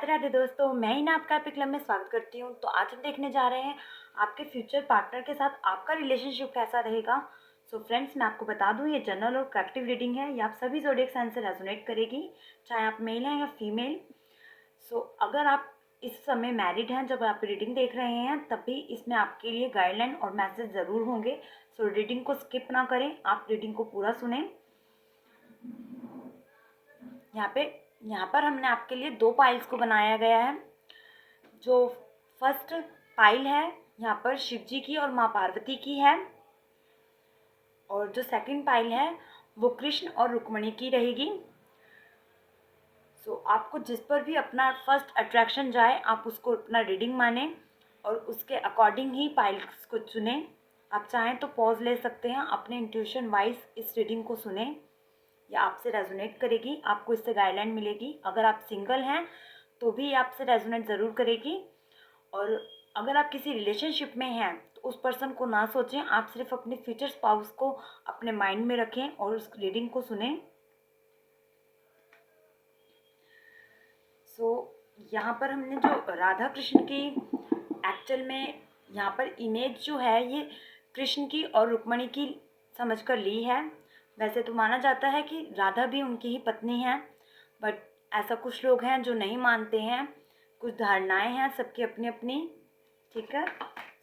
राधे राधे दोस्तों, मैं ही ना आपका एपिक लव में स्वागत करती हूँ। तो आज हम देखने जा रहे हैं आपके फ्यूचर पार्टनर के साथ आपका रिलेशनशिप कैसा रहेगा। सो फ्रेंड्स, मैं आपको बता दूँ, ये जनरल और कलेक्टिव रीडिंग है। ये आप सभी ज़ोडिएक साइन से रेजोनेट करेगी, चाहे आप मेल हैं या फीमेल। सो अगर आप इस समय मैरिड हैं जब आप रीडिंग देख रहे हैं, तब भी इसमें आपके लिए गाइडलाइन और मैसेज ज़रूर होंगे। सो रीडिंग को स्किप ना करें, आप रीडिंग को पूरा सुने। यहाँ पर हमने आपके लिए 2 पाइल्स को बनाया गया है। जो फर्स्ट पाइल है यहाँ पर शिव जी की और माँ पार्वती की है, और जो सेकंड पाइल है वो कृष्ण और रुक्मिणी की रहेगी। सो आपको जिस पर भी अपना फर्स्ट अट्रैक्शन जाए, आप उसको अपना रीडिंग माने और उसके अकॉर्डिंग ही पाइल्स को चुनें। आप चाहें तो पॉज ले सकते हैं, अपने इंट्यूशन वाइज इस रीडिंग को सुने। या आपसे रेजोनेट करेगी, आपको इससे गाइडलाइन मिलेगी। अगर आप सिंगल हैं तो भी आपसे रेजोनेट ज़रूर करेगी। और अगर आप किसी रिलेशनशिप में हैं तो उस पर्सन को ना सोचें, आप सिर्फ अपने फ्यूचर स्पाउस को अपने माइंड में रखें और उस रीडिंग को सुने। यहाँ पर हमने जो राधा कृष्ण की एक्चुअल में यहाँ पर इमेज जो है, ये कृष्ण की और रुक्मिणी की समझकर ली है। वैसे तो माना जाता है कि राधा भी उनकी ही पत्नी है, बट ऐसा कुछ लोग हैं जो नहीं मानते हैं। कुछ धारणाएं हैं, सबकी अपनी अपनी, ठीक है।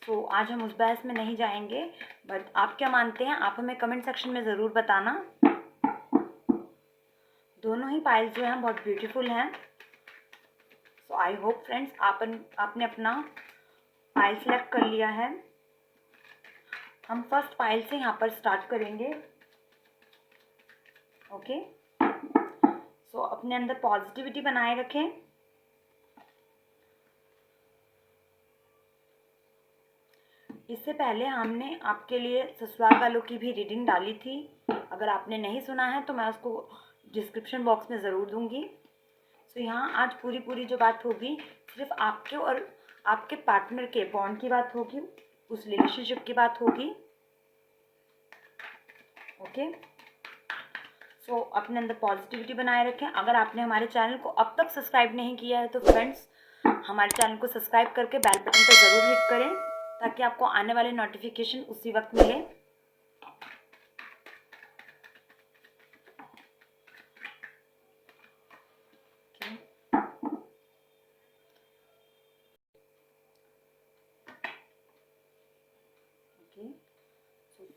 तो आज हम उस बहस में नहीं जाएंगे, बट आप क्या मानते हैं आप हमें कमेंट सेक्शन में ज़रूर बताना। दोनों ही पाइल्स जो हैं बहुत ब्यूटीफुल हैं। सो आई होप फ्रेंड्स आपने अपना पाइल सेलेक्ट कर लिया है। हम फर्स्ट पाइल से यहाँ पर स्टार्ट करेंगे। ओके, सो अपने अंदर पॉजिटिविटी बनाए रखें। इससे पहले हमने आपके लिए ससुराल वालों की भी रीडिंग डाली थी। अगर आपने नहीं सुना है तो मैं उसको डिस्क्रिप्शन बॉक्स में ज़रूर दूंगी। सो यहाँ आज पूरी जो बात होगी, सिर्फ आपके और आपके पार्टनर के बॉन्ड की बात होगी, उस रिलेशनशिप की बात होगी। ओके, सो अपने अंदर पॉजिटिविटी बनाए रखें। अगर आपने हमारे चैनल को अब तक सब्सक्राइब नहीं किया है तो फ्रेंड्स, हमारे चैनल को सब्सक्राइब करके बेल बटन पर ज़रूर हिट करें, ताकि आपको आने वाले नोटिफिकेशन उसी वक्त मिले।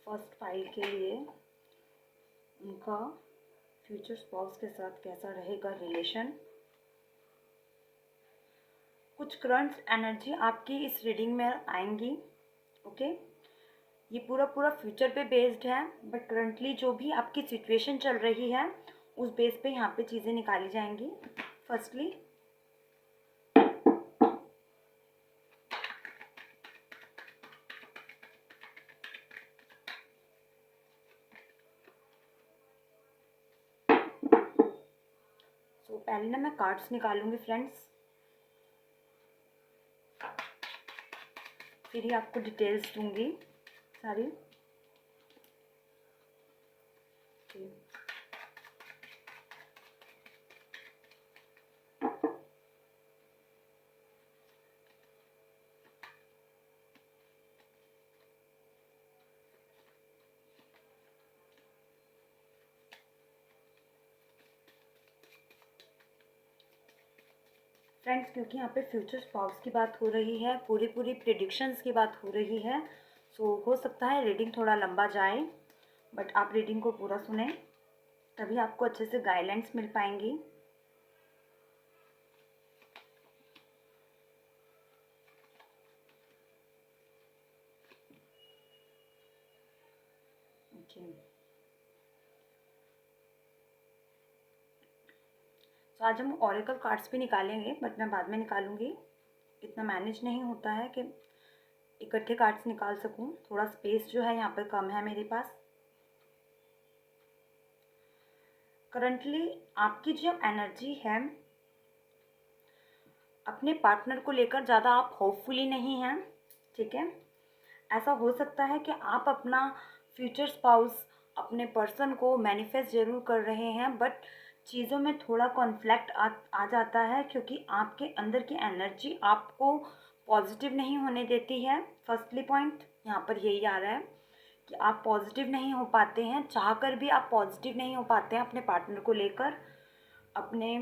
फर्स्ट फाइल के लिए उनका फ्यूचर स्पाउस के साथ कैसा रहेगा रिलेशन। कुछ करंट एनर्जी आपकी इस रीडिंग में आएंगी। ओके, ये पूरा फ्यूचर पे बेस्ड है, बट करंटली जो भी आपकी सिचुएशन चल रही है उस बेस पे यहाँ पे चीज़ें निकाली जाएंगी। फर्स्टली पहले ना मैं कार्ड्स निकालूंगी फ्रेंड्स, फिर ही आपको डिटेल्स दूंगी सारी। फ्रेंड्स, क्योंकि यहाँ पे फ्यूचर स्पाउस की बात हो रही है, पूरी प्रेडिक्शंस की बात हो रही है, सो हो सकता है रीडिंग थोड़ा लंबा जाए, बट आप रीडिंग को पूरा सुने, तभी आपको अच्छे से गाइडलाइंस मिल पाएंगी। तो आज हम ऑरेकल कार्ड्स भी निकालेंगे, बट मैं बाद में निकालूंगी। इतना मैनेज नहीं होता है कि इकट्ठे कार्ड्स निकाल सकूं, थोड़ा स्पेस जो है यहाँ पर कम है मेरे पास। करंटली आपकी जो एनर्जी है, अपने पार्टनर को लेकर ज़्यादा आप होपफुली नहीं हैं, ठीक है। ऐसा हो सकता है कि आप अपना फ्यूचर स्पाउस, अपने पर्सन को मैनिफेस्ट ज़रूर कर रहे हैं, बट चीज़ों में थोड़ा कॉन्फ्लिक्ट आ जाता है, क्योंकि आपके अंदर की एनर्जी आपको पॉजिटिव नहीं होने देती है। फर्स्टली पॉइंट यहाँ पर यही आ रहा है कि आप पॉजिटिव नहीं हो पाते हैं, चाह कर भी आप पॉजिटिव नहीं हो पाते हैं अपने पार्टनर को लेकर। अपने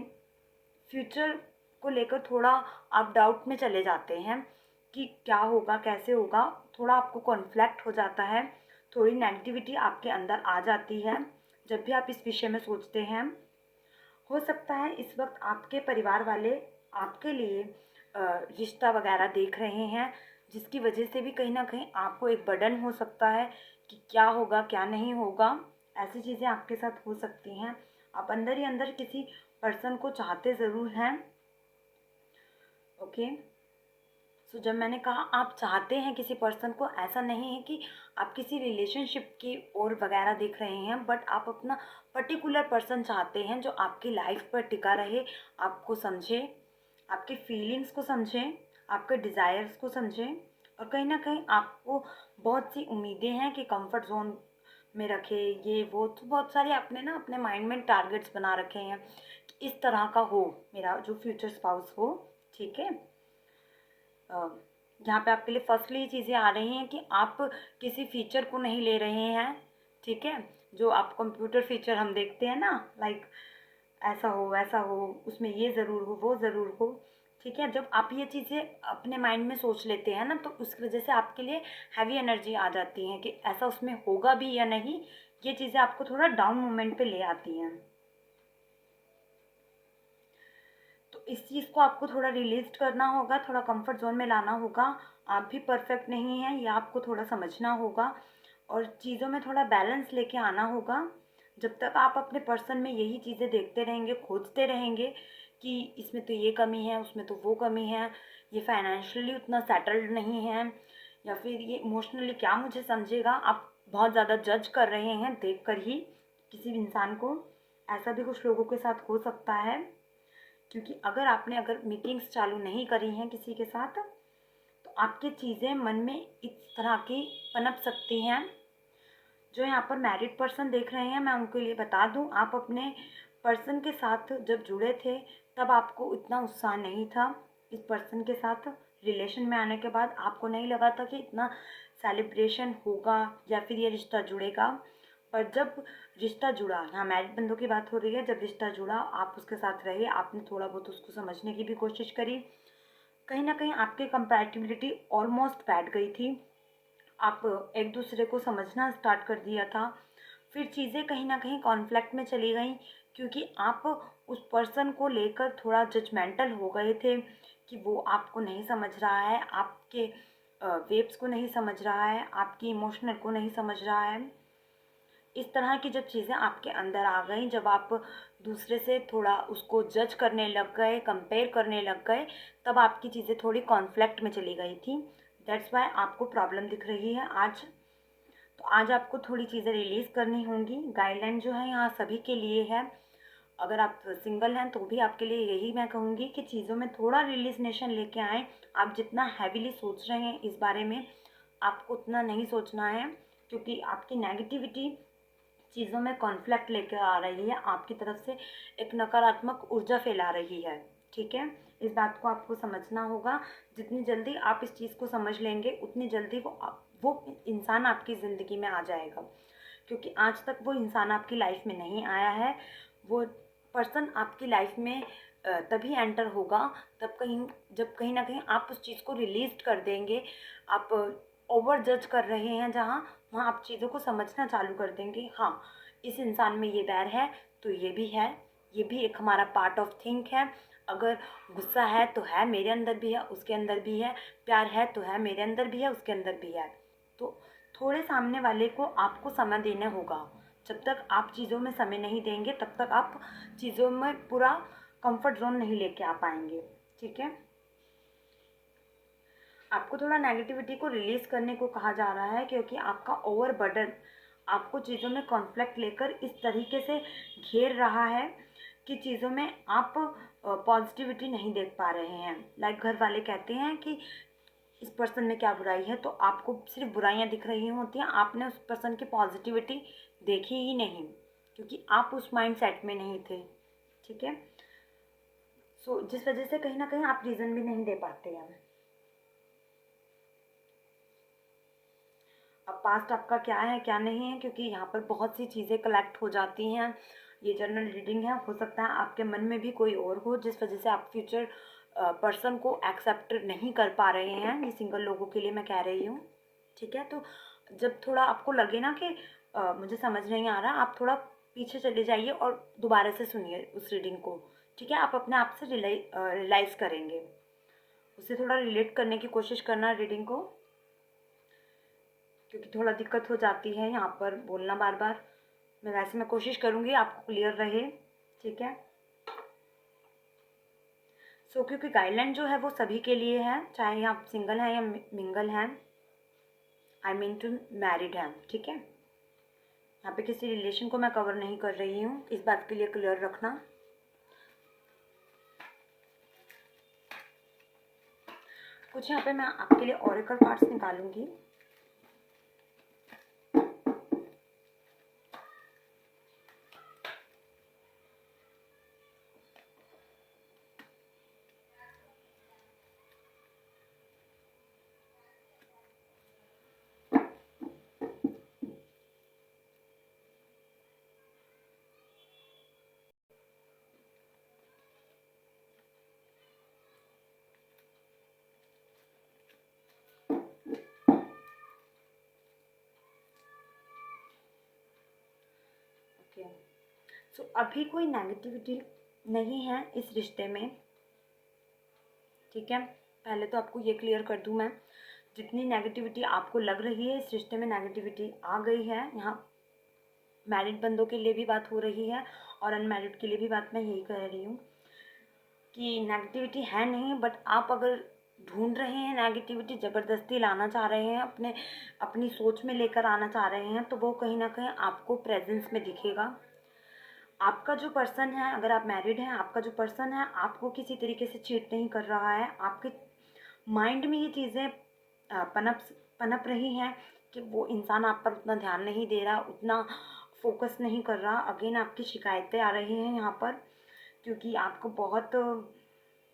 फ्यूचर को लेकर थोड़ा आप डाउट में चले जाते हैं कि क्या होगा, कैसे होगा। थोड़ा आपको कॉन्फ्लिक्ट हो जाता है, थोड़ी नेगेटिविटी आपके अंदर आ जाती है जब भी आप इस विषय में सोचते हैं। हो सकता है इस वक्त आपके परिवार वाले आपके लिए रिश्ता वगैरह देख रहे हैं, जिसकी वजह से भी कहीं ना कहीं आपको एक बर्डन हो सकता है कि क्या होगा क्या नहीं होगा। ऐसी चीज़ें आपके साथ हो सकती हैं। आप अंदर ही अंदर किसी पर्सन को चाहते ज़रूर हैं। ओके, सो जब मैंने कहा आप चाहते हैं किसी पर्सन को, ऐसा नहीं है कि आप किसी रिलेशनशिप की ओर वगैरह देख रहे हैं, बट आप अपना पर्टिकुलर पर्सन चाहते हैं जो आपकी लाइफ पर टिका रहे, आपको समझे, आपके फीलिंग्स को समझे, आपके डिज़ायर्स को समझे। और कहीं ना कहीं आपको बहुत सी उम्मीदें हैं कि कंफर्ट जोन में रखे, ये वो, तो बहुत सारे आपने ना अपने माइंड में टारगेट्स बना रखे हैं कि इस तरह का हो मेरा जो फ्यूचर स्पाउस हो। ठीक है, यहाँ पे आपके लिए फर्स्टली ये चीज़ें आ रही हैं कि आप किसी फीचर को नहीं ले रहे हैं। ठीक है, जो आप कंप्यूटर फीचर हम देखते हैं ना, लाइक ऐसा हो वैसा हो, उसमें ये ज़रूर हो वो ज़रूर हो। ठीक है, जब आप ये चीज़ें अपने माइंड में सोच लेते हैं ना, तो उसकी वजह से आपके लिए हैवी एनर्जी आ जाती है कि ऐसा उसमें होगा भी या नहीं। ये चीज़ें आपको थोड़ा डाउन मोमेंट पे ले आती हैं। तो इस चीज़ को आपको थोड़ा रिलीज करना होगा, थोड़ा कंफर्ट जोन में लाना होगा। आप भी परफेक्ट नहीं हैं, ये आपको थोड़ा समझना होगा और चीज़ों में थोड़ा बैलेंस लेके आना होगा। जब तक आप अपने पर्सन में यही चीज़ें देखते रहेंगे, खोजते रहेंगे कि इसमें तो ये कमी है, उसमें तो वो कमी है, ये फाइनेंशियली उतना सेटल्ड नहीं है, या फिर ये इमोशनली क्या मुझे समझेगा, आप बहुत ज़्यादा जज कर रहे हैं देख कर ही किसी भी इंसान को। ऐसा भी कुछ लोगों के साथ हो सकता है, क्योंकि अगर मीटिंग्स चालू नहीं करी हैं किसी के साथ, तो आपकी चीज़ें मन में इस तरह की पनप सकती हैं। जो यहाँ पर मैरिड पर्सन देख रहे हैं, मैं उनके लिए बता दूँ, आप अपने पर्सन के साथ जब जुड़े थे तब आपको इतना उत्साह नहीं था। इस पर्सन के साथ रिलेशन में आने के बाद आपको नहीं लगा था कि इतना सेलिब्रेशन होगा या फिर ये रिश्ता जुड़ेगा। पर जब रिश्ता जुड़ा, यहाँ मैरिड बंदों की बात हो रही है, जब रिश्ता जुड़ा, आप उसके साथ रहे, आपने थोड़ा बहुत उसको समझने की भी कोशिश करी, कहीं ना कहीं आपकी कंपैटिबिलिटी ऑलमोस्ट बैठ गई थी। आप एक दूसरे को समझना स्टार्ट कर दिया था। फिर चीज़ें कहीं ना कहीं कॉन्फ्लिक्ट में चली गई, क्योंकि आप उस पर्सन को लेकर थोड़ा जजमेंटल हो गए थे कि वो आपको नहीं समझ रहा है, आपके वेव्स को नहीं समझ रहा है, आपकी इमोशनल को नहीं समझ रहा है। इस तरह की जब चीज़ें आपके अंदर आ गई, जब आप दूसरे से थोड़ा उसको जज करने लग गए, कंपेयर करने लग गए, तब आपकी चीज़ें थोड़ी कॉन्फ्लिक्ट में चली गई थी। दैट्स वाई आपको प्रॉब्लम दिख रही है आज। तो आज आपको थोड़ी चीज़ें रिलीज़ करनी होंगी। गाइडलाइन जो है यहाँ सभी के लिए है। अगर आप सिंगल हैं तो भी आपके लिए यही मैं कहूँगी कि चीज़ों में थोड़ा रिलीजनेशन लेके आएँ। आप जितना हैवीली सोच रहे हैं इस बारे में, आपको उतना नहीं सोचना है, क्योंकि आपकी नेगेटिविटी चीज़ों में कॉन्फ्लिक्ट लेकर आ रही है, आपकी तरफ से एक नकारात्मक ऊर्जा फैला रही है। ठीक है, इस बात को आपको समझना होगा। जितनी जल्दी आप इस चीज़ को समझ लेंगे, उतनी जल्दी वो इंसान आपकी ज़िंदगी में आ जाएगा, क्योंकि आज तक वो इंसान आपकी लाइफ में नहीं आया है। वो पर्सन आपकी लाइफ में तभी एंटर होगा जब कहीं ना कहीं आप उस चीज़ को रिलीज कर देंगे। आप ओवर जज कर रहे हैं जहाँ, वहाँ आप चीज़ों को समझना चालू कर देंगे। हाँ, इस इंसान में ये बैर है तो ये भी है, ये भी एक हमारा पार्ट ऑफ थिंक है। अगर गुस्सा है तो है, मेरे अंदर भी है, उसके अंदर भी है। प्यार है तो है, मेरे अंदर भी है, उसके अंदर भी है। तो थोड़े सामने वाले को आपको समय देना होगा। जब तक आप चीज़ों में समय नहीं देंगे, तब तक आप चीज़ों में पूरा कंफर्ट जोन नहीं लेके आ पाएंगे। ठीक है, आपको थोड़ा नेगेटिविटी को रिलीज़ करने को कहा जा रहा है, क्योंकि आपका ओवर बर्डन आपको चीज़ों में कॉन्फ्लिक्ट लेकर इस तरीके से घेर रहा है कि चीज़ों में आप पॉजिटिविटी नहीं देख पा रहे हैं। लाइक घर वाले कहते हैं कि इस पर्सन में क्या बुराई है, तो आपको सिर्फ बुराइयां दिख रही होती हैं, आपने उस पर्सन की पॉजिटिविटी देखी ही नहीं, क्योंकि आप उस माइंड सेट में नहीं थे। ठीक है। सो जिस वजह से कहीं ना कहीं आप रीज़न भी नहीं दे पाते हैं। अब पास्ट आपका क्या है क्या नहीं है, क्योंकि यहाँ पर बहुत सी चीज़ें कलेक्ट हो जाती हैं। ये जनरल रीडिंग है, हो सकता है आपके मन में भी कोई और हो जिस वजह से आप फ्यूचर पर्सन को एक्सेप्ट नहीं कर पा रहे हैं। ये सिंगल लोगों के लिए मैं कह रही हूँ, ठीक है। तो जब थोड़ा आपको लगे ना कि मुझे समझ नहीं आ रहा, आप थोड़ा पीछे चले जाइए और दोबारा से सुनिए उस रीडिंग को, ठीक है। आप अपने आप से रियलाइज़ करेंगे, उससे थोड़ा रिलेट करने की कोशिश करना रीडिंग को, क्योंकि थोड़ा दिक्कत हो जाती है यहाँ पर बोलना बार बार। मैं कोशिश करूँगी आपको क्लियर रहे, ठीक है। सो क्योंकि गाइडलाइन जो है वो सभी के लिए है, चाहे आप सिंगल हैं या मिंगल हैं, आई मीन टू मैरिड हैं, ठीक है। यहाँ पे किसी रिलेशन को मैं कवर नहीं कर रही हूँ, इस बात के लिए क्लियर रखना। कुछ यहाँ पे मैं आपके लिए ऑरेकल कार्ड्स निकालूंगी। ओके, सो अभी कोई नेगेटिविटी नहीं है इस रिश्ते में, ठीक है। पहले तो आपको ये क्लियर कर दूं मैं, जितनी नेगेटिविटी आपको लग रही है इस रिश्ते में नेगेटिविटी आ गई है। यहाँ मैरिड बंदों के लिए भी बात हो रही है और अनमैरिड के लिए भी बात मैं यही कह रही हूँ कि नेगेटिविटी है नहीं, बट आप अगर ढूंढ रहे हैं नेगेटिविटी, ज़बरदस्ती लाना चाह रहे हैं, अपनी सोच में लेकर आना चाह रहे हैं, तो वो कहीं ना कहीं आपको प्रेजेंस में दिखेगा। आपका जो पर्सन है, अगर आप मैरिड हैं, आपका जो पर्सन है आपको किसी तरीके से चीट नहीं कर रहा है। आपके माइंड में ये चीज़ें पनप रही हैं कि वो इंसान आप पर उतना ध्यान नहीं दे रहा, उतना फोकस नहीं कर रहा। अगेन आपकी शिकायतें आ रही हैं यहाँ पर, क्योंकि आपको बहुत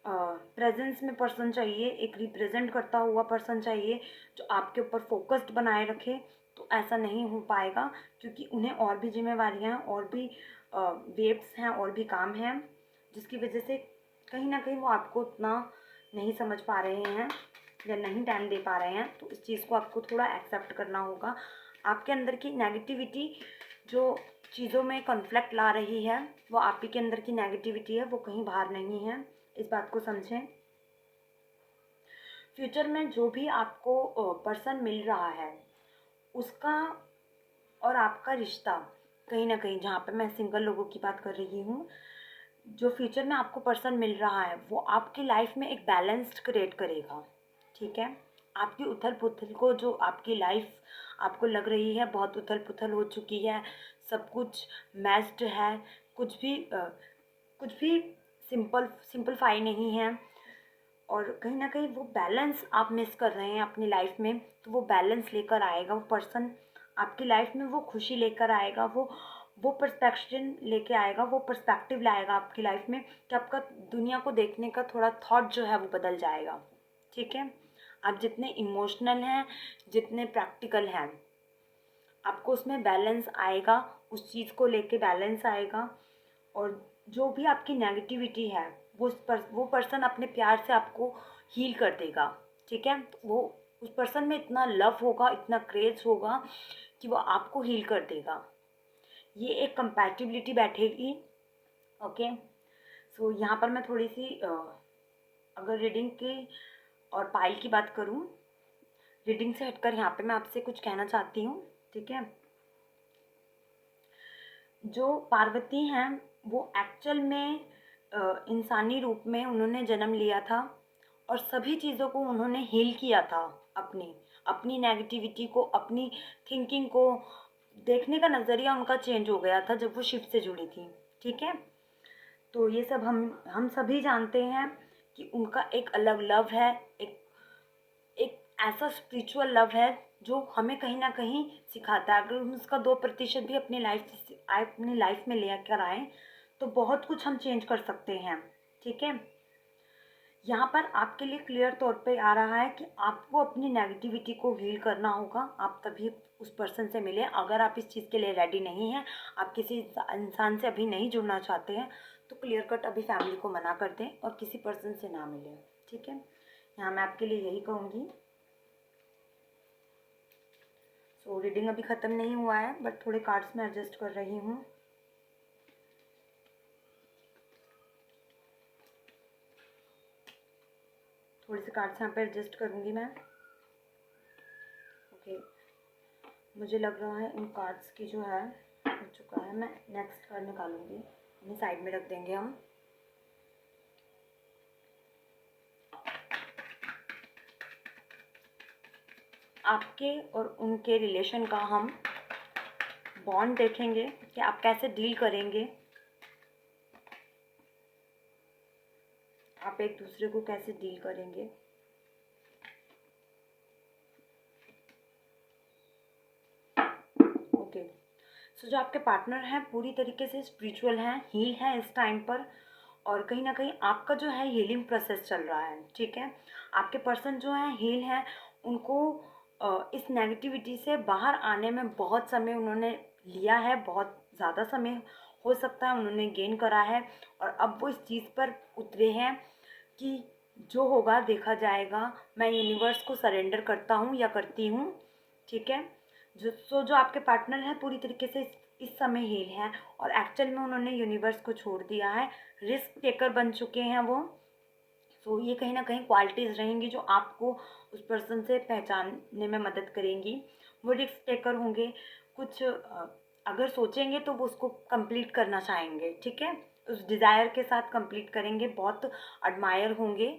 प्रेजेंस में पर्सन चाहिए, एक रिप्रेजेंट करता हुआ पर्सन चाहिए जो आपके ऊपर फोकस्ड बनाए रखे। तो ऐसा नहीं हो पाएगा, क्योंकि उन्हें और भी जिम्मेवारियां हैं, और भी वेब्स हैं, और भी काम हैं, जिसकी वजह से कहीं ना कहीं वो आपको उतना नहीं समझ पा रहे हैं या नहीं टाइम दे पा रहे हैं। तो इस चीज़ को आपको थोड़ा एक्सेप्ट करना होगा। आपके अंदर की नेगेटिविटी जो चीज़ों में कॉन्फ्लिक्ट ला रही है, वो आप ही के अंदर की नेगेटिविटी है, वो कहीं बाहर नहीं है। इस बात को समझें। फ्यूचर में जो भी आपको पर्सन मिल रहा है, उसका और आपका रिश्ता कहीं ना कहीं, जहाँ पे मैं सिंगल लोगों की बात कर रही हूँ, जो फ्यूचर में आपको पर्सन मिल रहा है वो आपकी लाइफ में एक बैलेंस्ड क्रिएट करेगा, ठीक है। आपकी उथल पुथल को, जो आपकी लाइफ आपको लग रही है बहुत उथल पुथल हो चुकी है, सब कुछ मैच्ड है, कुछ भी सिंपलफाई नहीं है, और कहीं ना कहीं वो बैलेंस आप मिस कर रहे हैं अपनी लाइफ में, तो वो बैलेंस लेकर आएगा वो पर्सन आपकी लाइफ में। वो खुशी लेकर आएगा, वो पर्सपेक्शन लेके आएगा, वो पर्सपेक्टिव लाएगा आपकी लाइफ में, कि आपका दुनिया को देखने का थोड़ा थॉट जो है वो बदल जाएगा, ठीक है। आप जितने इमोशनल हैं, जितने प्रैक्टिकल हैं, आपको उसमें बैलेंस आएगा, उस चीज़ को लेके बैलेंस आएगा। और जो भी आपकी नेगेटिविटी है वो पर्सन अपने प्यार से आपको हील कर देगा, ठीक है। वो उस पर्सन में इतना लव होगा, इतना क्रेज होगा कि वो आपको हील कर देगा। ये एक कंपैटिबिलिटी बैठेगी, ओके। सो यहाँ पर मैं थोड़ी सी अगर रीडिंग की और पाइल की बात करूँ, रीडिंग से हटकर यहाँ पे मैं आपसे कुछ कहना चाहती हूँ, ठीक है। जो पार्वती हैं वो एक्चुअल में इंसानी रूप में उन्होंने जन्म लिया था, और सभी चीज़ों को उन्होंने हील किया था, अपनी अपनी नेगेटिविटी को, अपनी थिंकिंग को, देखने का नज़रिया उनका चेंज हो गया था जब वो शिव से जुड़ी थी, ठीक है। तो ये सब हम सभी जानते हैं कि उनका एक अलग लव है, एक एक ऐसा स्पिरिचुअल लव है जो हमें कहीं ना कहीं सिखाता है। अगर हम उसका 2% भी अपनी लाइफ में ले कर आए, तो बहुत कुछ हम चेंज कर सकते हैं। ठीक है, यहाँ पर आपके लिए क्लियर तौर पे आ रहा है कि आपको अपनी नेगेटिविटी को हील करना होगा, आप तभी उस पर्सन से मिले। अगर आप इस चीज़ के लिए रेडी नहीं हैं, आप किसी इंसान से अभी नहीं जुड़ना चाहते हैं, तो क्लियर कट अभी फैमिली को मना कर दें और किसी पर्सन से ना मिलें। ठीक है, यहाँ मैं आपके लिए यही कहूँगी। सो रीडिंग अभी ख़त्म नहीं हुआ है, बट थोड़े कार्ड्स में एडजस्ट कर रही हूँ। थोड़े से कार्ड्स यहाँ पे एडजस्ट करूँगी मैं। ओके, मुझे लग रहा है इन कार्ड्स की जो है हो चुका है। मैं नेक्स्ट कार्ड निकालूंगी, इन्हें साइड में रख देंगे हम। आपके और उनके रिलेशन का हम बॉन्ड देखेंगे कि आप कैसे डील करेंगे, आप एक दूसरे को कैसे डील करेंगे। ओके, सो जो आपके पार्टनर हैं पूरी तरीके से स्पिरिचुअल हैं, हील हैं इस टाइम पर, और कहीं ना कहीं आपका जो है हीलिंग प्रोसेस चल रहा है। ठीक है, आपके पर्सन जो है हील हैं, उनको इस नेगेटिविटी से बाहर आने में बहुत समय उन्होंने लिया है, बहुत ज़्यादा समय हो सकता है उन्होंने गेन करा है, और अब वो इस चीज़ पर उतरे हैं कि जो होगा देखा जाएगा, मैं यूनिवर्स को सरेंडर करता हूँ या करती हूँ। ठीक है, जो आपके पार्टनर हैं पूरी तरीके से इस समय हील हैं, और एक्चुअल में उन्होंने यूनिवर्स को छोड़ दिया है, रिस्क टेकर बन चुके हैं वो। सो ये कहीं ना कहीं क्वालिटीज़ रहेंगी जो आपको उस पर्सन से पहचानने में मदद करेंगी। वो रिस्क टेकर होंगे, कुछ अगर सोचेंगे तो वो उसको कंप्लीट करना चाहेंगे। ठीक है, उस डिज़ायर के साथ कंप्लीट करेंगे, बहुत एडमायर होंगे।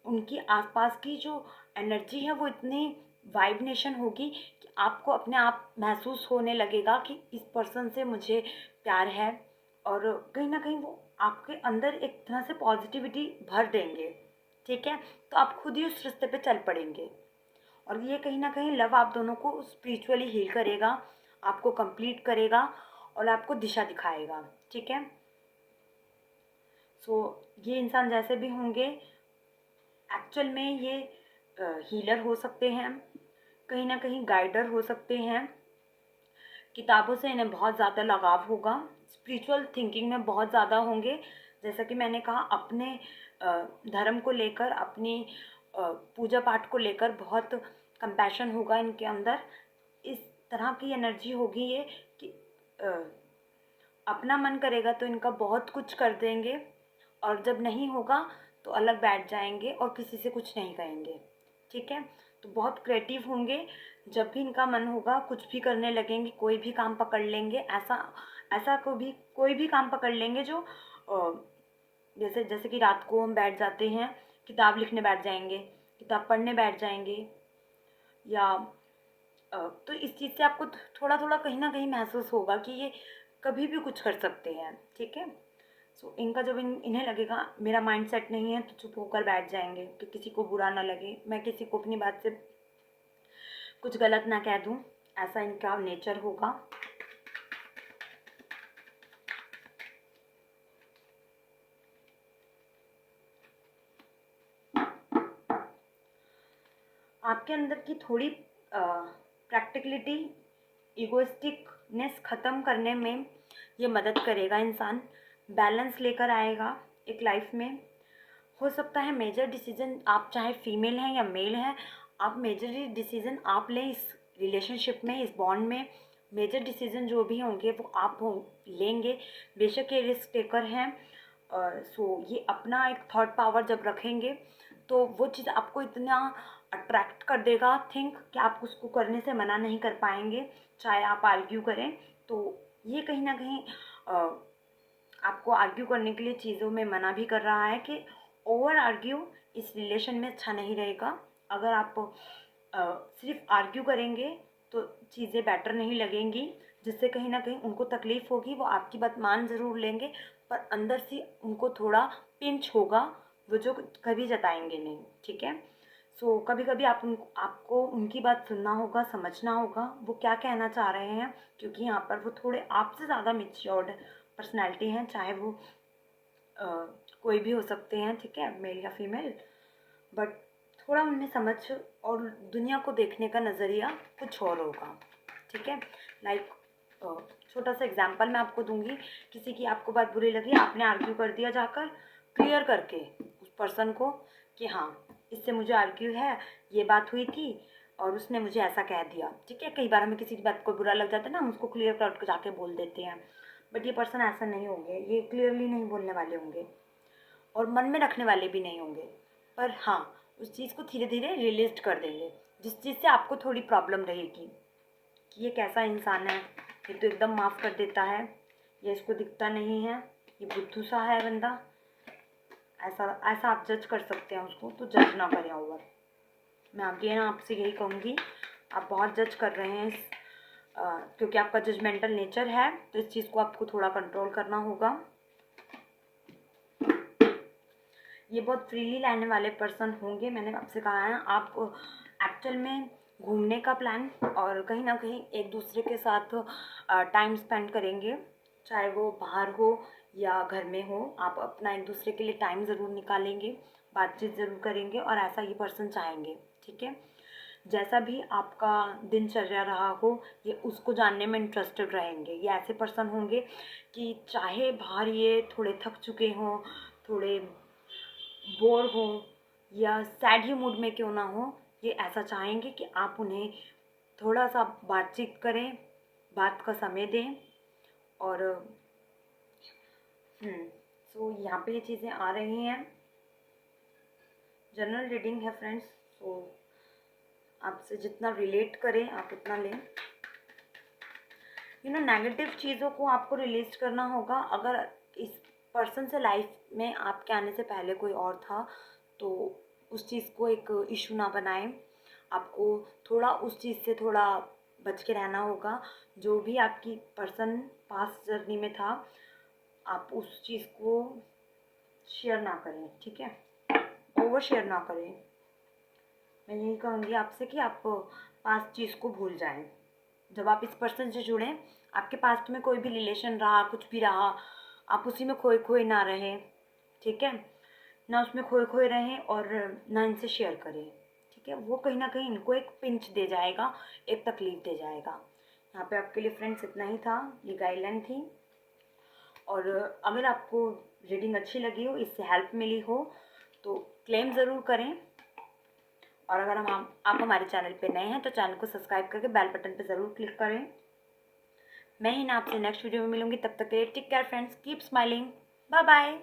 उनकी आसपास की जो एनर्जी है वो इतनी वाइब्रेशन होगी कि आपको अपने आप महसूस होने लगेगा कि इस पर्सन से मुझे प्यार है, और कहीं ना कहीं वो आपके अंदर एक तरह से पॉजिटिविटी भर देंगे। ठीक है, तो आप खुद ही उस रास्ते पे चल पड़ेंगे, और ये कहीं ना कहीं लव आप दोनों को स्पिरिचुअली हील करेगा, आपको कंप्लीट करेगा और आपको दिशा दिखाएगा। ठीक है, सो ये इंसान जैसे भी होंगे एक्चुअल में ये हीलर हो सकते हैं, कहीं ना कहीं गाइडर हो सकते हैं, किताबों से इन्हें बहुत ज़्यादा लगाव होगा, स्पिरिचुअल थिंकिंग में बहुत ज़्यादा होंगे। जैसा कि मैंने कहा, अपने धर्म को लेकर, अपनी पूजा पाठ को लेकर बहुत कंपैशन होगा इनके अंदर। इस तरह की एनर्जी होगी ये कि अपना मन करेगा तो इनका बहुत कुछ कर देंगे, और जब नहीं होगा तो अलग बैठ जाएंगे और किसी से कुछ नहीं कहेंगे। ठीक है, तो बहुत क्रिएटिव होंगे, जब भी इनका मन होगा कुछ भी करने लगेंगे, कोई भी काम पकड़ लेंगे। ऐसा ऐसा कोई भी काम पकड़ लेंगे जो जैसे जैसे कि रात को हम बैठ जाते हैं, किताब लिखने बैठ जाएंगे, किताब पढ़ने बैठ जाएंगे, या तो इस चीज़ से आपको थोड़ा थोड़ा कहीं ना कहीं महसूस होगा कि ये कभी भी कुछ कर सकते हैं। ठीक है, सो इनका जब इन्हें लगेगा मेरा माइंड सेट नहीं है, तो चुप होकर बैठ जाएंगे कि किसी को बुरा ना लगे, मैं किसी को अपनी बात से कुछ गलत ना कह दूं, ऐसा इनका नेचर होगा। आपके अंदर की थोड़ी प्रैक्टिकलिटी, इगोइस्टिकनेस ख़त्म करने में ये मदद करेगा। इंसान बैलेंस लेकर आएगा एक लाइफ में। हो सकता है मेजर डिसीजन, आप चाहे फीमेल हैं या मेल हैं, आप मेजर डिसीजन आप लें इस रिलेशनशिप में, इस बॉन्ड में। मेजर डिसीजन जो भी होंगे वो आप लेंगे, बेशक ये रिस्क टेकर हैं। सो ये अपना एक थॉट पावर जब रखेंगे तो वो चीज़ आपको इतना अट्रैक्ट कर देगा थिंक कि आप उसको करने से मना नहीं कर पाएंगे, चाहे आप आर्ग्यू करें। तो ये कहीं ना कहीं आपको आर्ग्यू करने के लिए चीज़ों में मना भी कर रहा है कि ओवर आर्ग्यू इस रिलेशन में अच्छा नहीं रहेगा। अगर आप सिर्फ आर्ग्यू करेंगे तो चीज़ें बेटर नहीं लगेंगी, जिससे कहीं ना कहीं उनको तकलीफ़ होगी। वो आपकी बात मान ज़रूर लेंगे, पर अंदर से उनको थोड़ा पिंच होगा, वो जो कभी जताएंगे नहीं। ठीक है, सो कभी कभी आपको उनकी बात सुनना होगा, समझना होगा वो क्या कहना चाह रहे हैं, क्योंकि यहाँ पर वो थोड़े आपसे ज़्यादा मेच्योर्ड पर्सनैलिटी हैं, चाहे वो कोई भी हो सकते हैं, ठीक है, मेल या फीमेल, बट थोड़ा उनमें समझ और दुनिया को देखने का नज़रिया कुछ और होगा, ठीक है। लाइक छोटा सा एग्जांपल मैं आपको दूंगी, किसी की आपको बात बुरी लगी, आपने आर्ग्यू कर दिया जाकर क्लियर करके उस पर्सन को कि हाँ इससे मुझे आर्ग्यू है, ये बात हुई थी और उसने मुझे ऐसा कह दिया, ठीक है। कई बार हमें किसी की बात को बुरा लग जाता है ना, हम उसको क्लियर कर जाके बोल देते हैं, बट ये पर्सन ऐसा नहीं होंगे, ये क्लियरली नहीं बोलने वाले होंगे और मन में रखने वाले भी नहीं होंगे, पर हाँ उस चीज़ को धीरे धीरे रियलाइज कर देंगे, जिस चीज़ से आपको थोड़ी प्रॉब्लम रहेगी कि ये कैसा इंसान है, ये तो एकदम माफ़ कर देता है, ये इसको दिखता नहीं है, ये बुद्धू सा है बंदा, ऐसा ऐसा आप जज कर सकते हैं उसको, तो जज ना करें ओवर। मैं आगे ना आपसे यही कहूँगी, आप बहुत जज कर रहे हैं क्योंकि आपका जजमेंटल नेचर है, तो इस चीज़ को आपको थोड़ा कंट्रोल करना होगा। ये बहुत फ्रीली रहने वाले पर्सन होंगे, मैंने आपसे कहा है। आप एक्चुअल में घूमने का प्लान और कहीं ना कहीं एक दूसरे के साथ टाइम स्पेंड करेंगे, चाहे वो बाहर हो या घर में हो, आप अपना एक दूसरे के लिए टाइम ज़रूर निकालेंगे, बातचीत ज़रूर करेंगे और ऐसा ये पर्सन चाहेंगे, ठीक है। जैसा भी आपका दिनचर्या रहा हो, ये उसको जानने में इंटरेस्टेड रहेंगे। ये ऐसे पर्सन होंगे कि चाहे बाहर ये थोड़े थक चुके हों, थोड़े बोर हो या सैड ही मूड में क्यों ना हो, ये ऐसा चाहेंगे कि आप उन्हें थोड़ा सा बातचीत करें, बात का समय दें। और सो यहाँ पे ये चीज़ें आ रही हैं। जनरल रीडिंग है फ्रेंड्स, सो आपसे जितना रिलेट करें आप उतना लें। नेगेटिव चीज़ों को आपको रिलीज करना होगा। अगर इस पर्सन से लाइफ में आपके आने से पहले कोई और था, तो उस चीज़ को एक इशू ना बनाएं। आपको थोड़ा उस चीज़ से थोड़ा बच के रहना होगा। जो भी आपकी पर्सन पास्ट जर्नी में था, आप उस चीज़ को शेयर ना करें, ठीक है, ओवर शेयर ना करें। मैं यही कहूँगी आपसे कि आप पास्ट चीज़ को भूल जाएं। जब आप इस पर्सन से जुड़ें, आपके पास्ट में कोई भी रिलेशन रहा, कुछ भी रहा, आप उसी में खोए खोए ना रहें, ठीक है, ना उसमें खोए खोए रहें और ना इनसे शेयर करें, ठीक है। वो कहीं ना कहीं इनको एक पिंच दे जाएगा, एक तकलीफ दे जाएगा। यहाँ पे आपके लिए फ्रेंड्स इतना ही था, ये गाइडलाइन थी। और अगर आपको रीडिंग अच्छी लगी हो, इससे हेल्प मिली हो, तो क्लेम ज़रूर करें। और अगर आप हमारे चैनल पे नए हैं तो चैनल को सब्सक्राइब करके बेल बटन पे ज़रूर क्लिक करें। मैं ही ना आपसे नेक्स्ट वीडियो में मिलूंगी, तब तक के लिए take care friends, keep smiling, bye bye.